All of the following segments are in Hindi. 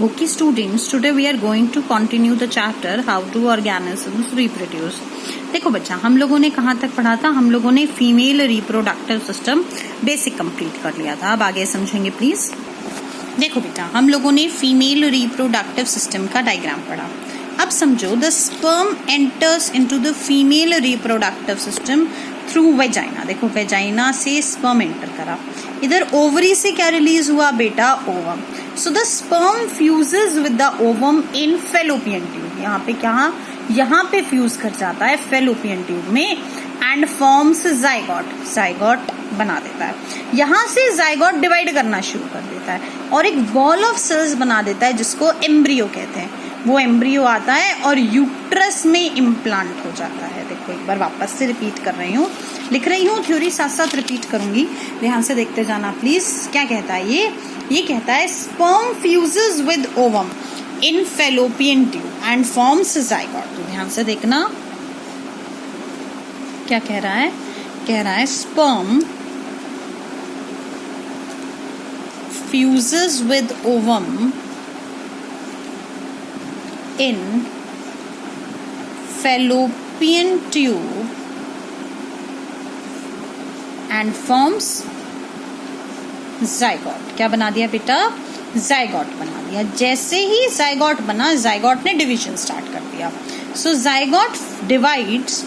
Okay students, today we are going to continue the chapter how to organisms reproduce. देखो बच्चा, हम लोगों ने कहाँ तक पढ़ा था? हम लोगों ने female reproductive system basic complete कर लिया था. अब आगे समझेंगे प्लीज. देखो बेटा, हम लोगों ने फीमेल रिप्रोडक्टिव सिस्टम का डायग्राम पढ़ा. अब समझो, the sperm enters into the female reproductive system through vagina. देखो, वेजाइना से स्पर्म एंटर करा. इधर ओवरी से क्या रिलीज हुआ बेटा? Ovum. So the sperm fuses with the ovum in fallopian tube. यहाँ पे फ्यूज कर जाता है fallopian tube में and forms zygote. zygote बना देता है. यहाँ से zygote डिवाइड करना शुरू कर देता है और एक बॉल ऑफ सेल्स बना देता है जिसको एम्ब्रियो कहते हैं. वो एम्ब्रियो आता है और यूट्रस में इम्प्लांट हो जाता है. देखो, एक बार वापस से रिपीट कर रही हूँ, लिख रही हूँ, थ्योरी साथ साथ रिपीट करूंगी. ध्यान से देखते जाना प्लीज. क्या कहता है ये कहता है sperm fuses with ovum in fallopian tube and forms zygote. तो ध्यान से देखना क्या कह रहा है. कह रहा है sperm fuses with ovum in fallopian tube and forms zygote. क्या बना दिया बेटा? ज़ाइगोट बना दिया. जैसे ही ज़ाइगोट बना, ज़ाइगोट ने डिवीजन स्टार्ट कर दिया. So zygote divides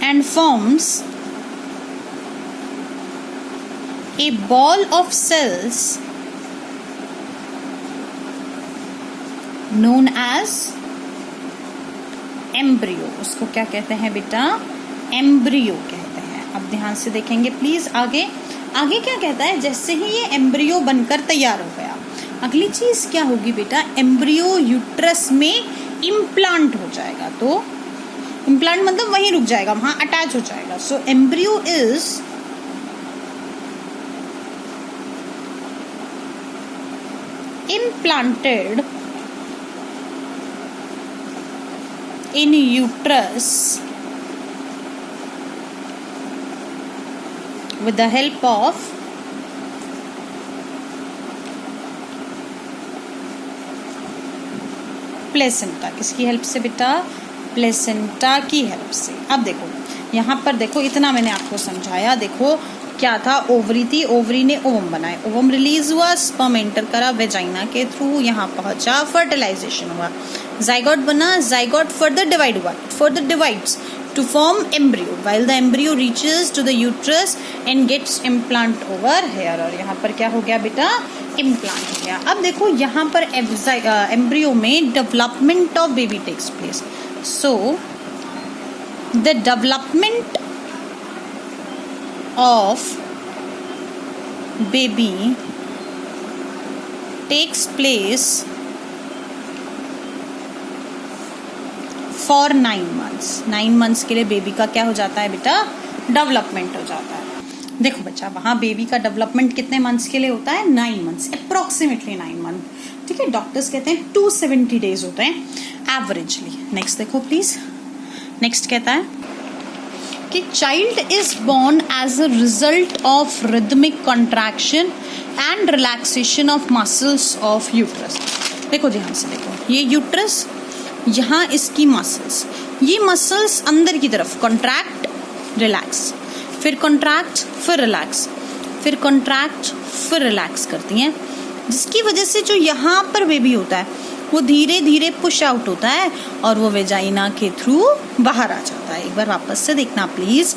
and forms a ball of cells known as embryo. उसको क्या कहते हैं बेटा? एम्ब्रियो कहते हैं. अब ध्यान से देखेंगे प्लीज. आगे क्या कहता है? जैसे ही ये एम्ब्रियो बनकर तैयार हो गया, अगली चीज क्या होगी बेटा? एम्ब्रियो यूट्रस में इम्प्लांट हो जाएगा. तो इम्प्लांट मतलब वहीं रुक जाएगा, वहां अटैच हो जाएगा. So embryo is implanted in uterus with the help of placenta. किसकी हेल्प से बेटा? प्लेसेंटा की हेल्प से. अब देखो, यहाँ पर देखो, इतना मैंने आपको समझाया. देखो क्या था? ओवरी थी, ओवरी ने ओवम बनाए, ओवम रिलीज हुआ, स्पर्म एंटर करा वेजाइना के थ्रू, यहाँ पहुंचा, फर्टिलाइजेशन हुआ, ज़ाइगोट बना, ज़ाइगोट फर्दर डिवाइड हुआ, further divides to form embryo while the embryo reaches to the uterus and gets implant over here. और यहाँ पर क्या हो गया बेटा? इम्प्लांट हो गया. अब देखो, यहाँ पर एम्ब्रियो में development of baby takes place. So the development of baby takes place for 9 months. 9 months के लिए बेबी का क्या हो जाता है बेटा? डेवलपमेंट हो जाता है. देखो बच्चा, वहाँ बेबी का डेवलपमेंट कितने मंथ्स के लिए होता है? 9 months, अप्रोक्सीमेटली 9 months. ठीक है, डॉक्टर्स कहते हैं 270 days होते हैं एवरेजली. नेक्स्ट देखो प्लीज. नेक्स्ट कहता है कि child is born as a result of rhythmic contraction and relaxation of muscles of uterus. देखो ध्यान से देखो, ये यूट्रस, यहाँ इसकी मसल्स, ये मसल्स अंदर की तरफ कॉन्ट्रैक्ट, रिलैक्स, फिर कॉन्ट्रैक्ट, फिर रिलैक्स, फिर कॉन्ट्रैक्ट, फिर रिलैक्स करती हैं, जिसकी वजह से जो यहाँ पर बेबी होता है वो धीरे धीरे पुश आउट होता है और वो वेजाइना के थ्रू बाहर आ जाता है. एक बार वापस से देखना प्लीज.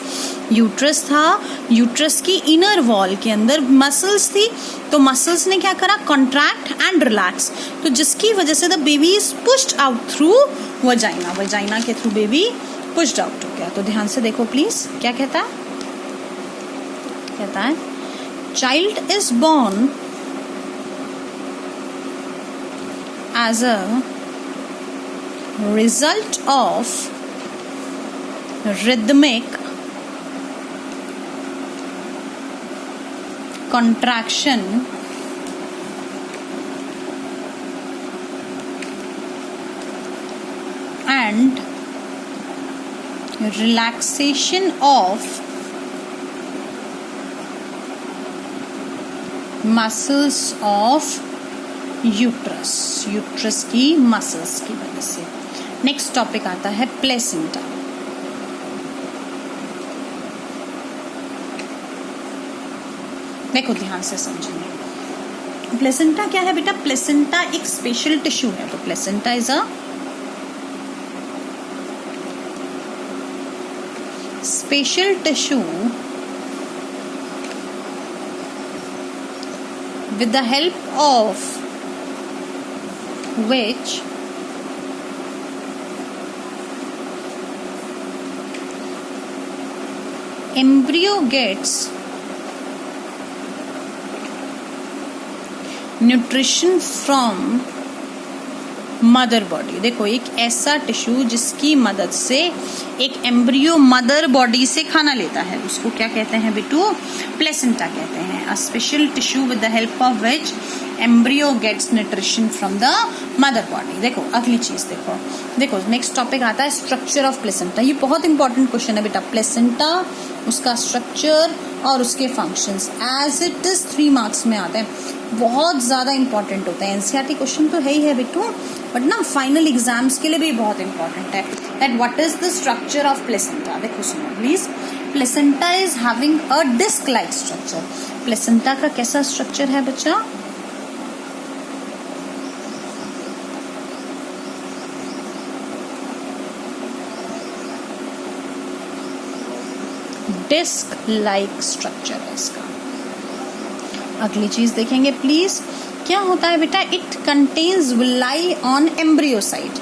यूट्रस था, यूट्रस की इनर वॉल के अंदर मसल्स थी, तो मसल्स ने क्या करा? कॉन्ट्रैक्ट एंड रिलैक्स, तो जिसकी वजह से the baby is pushed out through vagina. Vagina के थ्रू बेबी पुश्ड आउट हो गया. तो ध्यान से देखो प्लीज. क्या कहता है? कहता है child is born as a result of rhythmic contraction and relaxation of muscles of uterus की मसल्स की वजह से। नेक्स्ट टॉपिक आता है प्लेसेंटा। देखो ध्यान से समझेंगे प्लेसेंटा क्या है बेटा। प्लेसेंटा एक स्पेशल टिश्यू है। तो placenta is a special tissue with the help of which embryo gets nutrition from mother body. देखो एक ऐसा टिश्यू जिसकी मदद से एक एम्ब्रियो मदर बॉडी से खाना लेता है, उसको क्या कहते हैं बेटू? प्लेसेंटा कहते हैं। A special tissue with the help of which embryo gets nutrition from the mother body. देखो अगली चीज देखो नेक्स्ट टॉपिक आता है स्ट्रक्चर ऑफ प्लेसेंटा। ये बहुत इंपॉर्टेंट क्वेश्चन है बेटा। प्लेसेंटा, उसका स्ट्रक्चर और उसके functions as it is 3 marks में आते हैं। बहुत ज्यादा इंपॉर्टेंट होता है। एनसीईआरटी क्वेश्चन तो है ही है बेटू, बट ना फाइनल एग्जाम्स के लिए भी बहुत इंपॉर्टेंट है। That what is the structure of placenta. देखो सुनो please. Placenta is having a disc like structure. Placenta का कैसा स्ट्रक्चर है बच्चा? डिस्क लाइक स्ट्रक्चर है इसका। अगली चीज देखेंगे प्लीज। क्या होता है बेटा? It contains villi on embryocyte.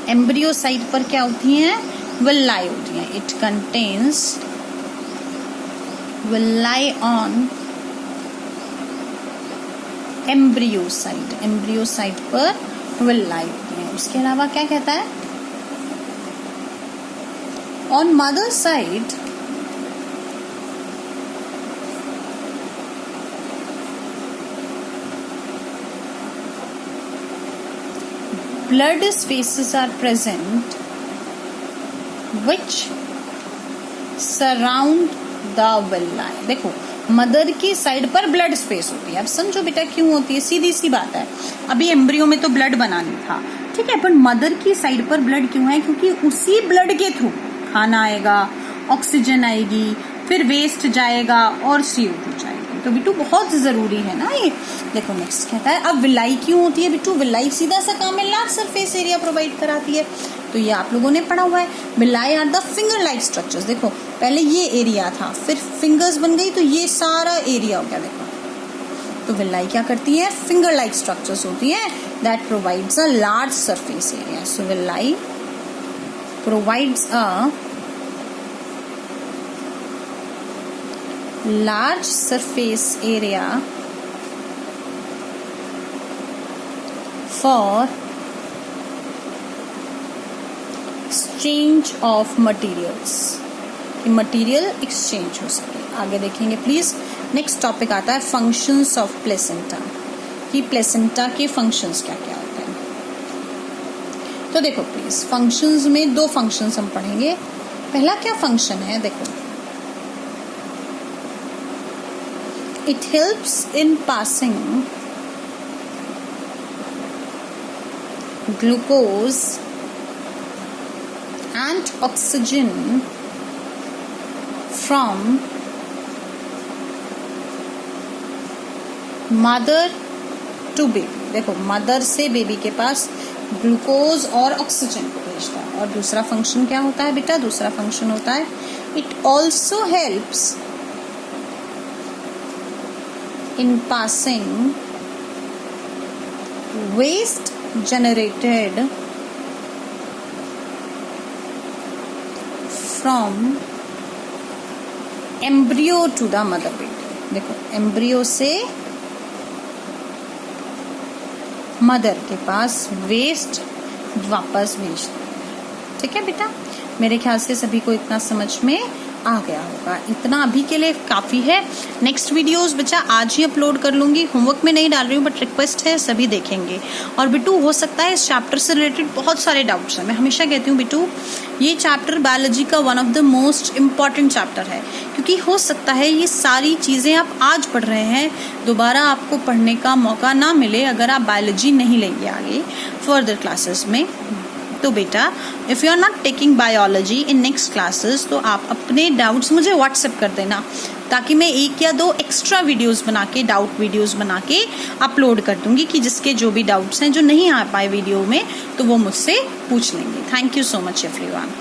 Embryocyte पर क्या होती है? विलाई होती है। It contains villi on embryocyte. Embryocyte पर विलाई होती है। उसके अलावा क्या कहता है? On mother side blood spaces are present which surround the villi। देखो मदर की साइड पर ब्लड स्पेस होती है। अब समझो बेटा क्यों होती है। सीधी सी बात है, अभी एम्ब्रियो में तो ब्लड बना नहीं था, ठीक है, पर मदर की साइड पर ब्लड क्यों है? क्योंकि उसी ब्लड के थ्रू खाना आएगा, ऑक्सीजन आएगी, फिर वेस्ट जाएगा और CO2 जाएगी। तो बिट्टू बहुत जरूरी है ना ये। देखो नेक्स्ट कहता है अब विलाई क्यों होती है बिट्टू? विलाई सीधा सा काम है, लार्ज सरफेस एरिया प्रोवाइड कराती है। तो ये आप लोगों ने पढ़ा हुआ है। Villi are the finger like structures. देखो पहले ये एरिया था, फिर फिंगर्स बन गई, तो ये सारा एरिया हो गया। देखो तो विलाई क्या करती है? फिंगर लाइक स्ट्रक्चर्स होती है that provides a large surface area. So villi provides a large surface area for exchange of materials, कि मटीरियल एक्सचेंज हो सके। आगे देखेंगे प्लीज। नेक्स्ट टॉपिक आता है फंक्शंस ऑफ प्लेसेंटा, कि प्लेसेंटा के फंक्शंस क्या क्या होते हैं। तो देखो प्लीज फंक्शंस में 2 फंक्शंस हम पढ़ेंगे। पहला क्या फंक्शन है? देखो it helps in passing glucose and oxygen from mother to baby। देखो मदर से बेबी के पास ग्लूकोज और ऑक्सीजन को भेजता है। और दूसरा फंक्शन क्या होता है बेटा? दूसरा फंक्शन होता है it also helps in passing waste generated from embryo to the mother baby। देखो एम्ब्रियो से मदर के पास वेस्ट वापस भेजते हैं। ठीक है बेटा, मेरे ख्याल से सभी को इतना समझ में आ गया होगा। इतना अभी के लिए काफ़ी है। नेक्स्ट वीडियोस बच्चा आज ही अपलोड कर लूँगी, होमवर्क में नहीं डाल रही हूँ, बट रिक्वेस्ट है सभी देखेंगे। और बिट्टू हो सकता है इस चैप्टर से रिलेटेड बहुत सारे डाउट्स हैं। मैं हमेशा कहती हूँ बिट्टू ये चैप्टर बायोलॉजी का one of the most important chapter है, क्योंकि हो सकता है ये सारी चीज़ें आप आज पढ़ रहे हैं, दोबारा आपको पढ़ने का मौका ना मिले अगर आप बायोलॉजी नहीं लेंगे आगे फर्दर क्लासेस में। तो बेटा if you are not taking biology in next classes तो आप अपने डाउट्स मुझे व्हाट्सएप कर देना, ताकि मैं 1 या 2 एक्स्ट्रा वीडियोस बना के, डाउट वीडियोस बना के अपलोड कर दूंगी, कि जिसके जो भी डाउट्स हैं जो नहीं आ पाए वीडियो में तो वो मुझसे पूछ लेंगे। Thank you so much everyone.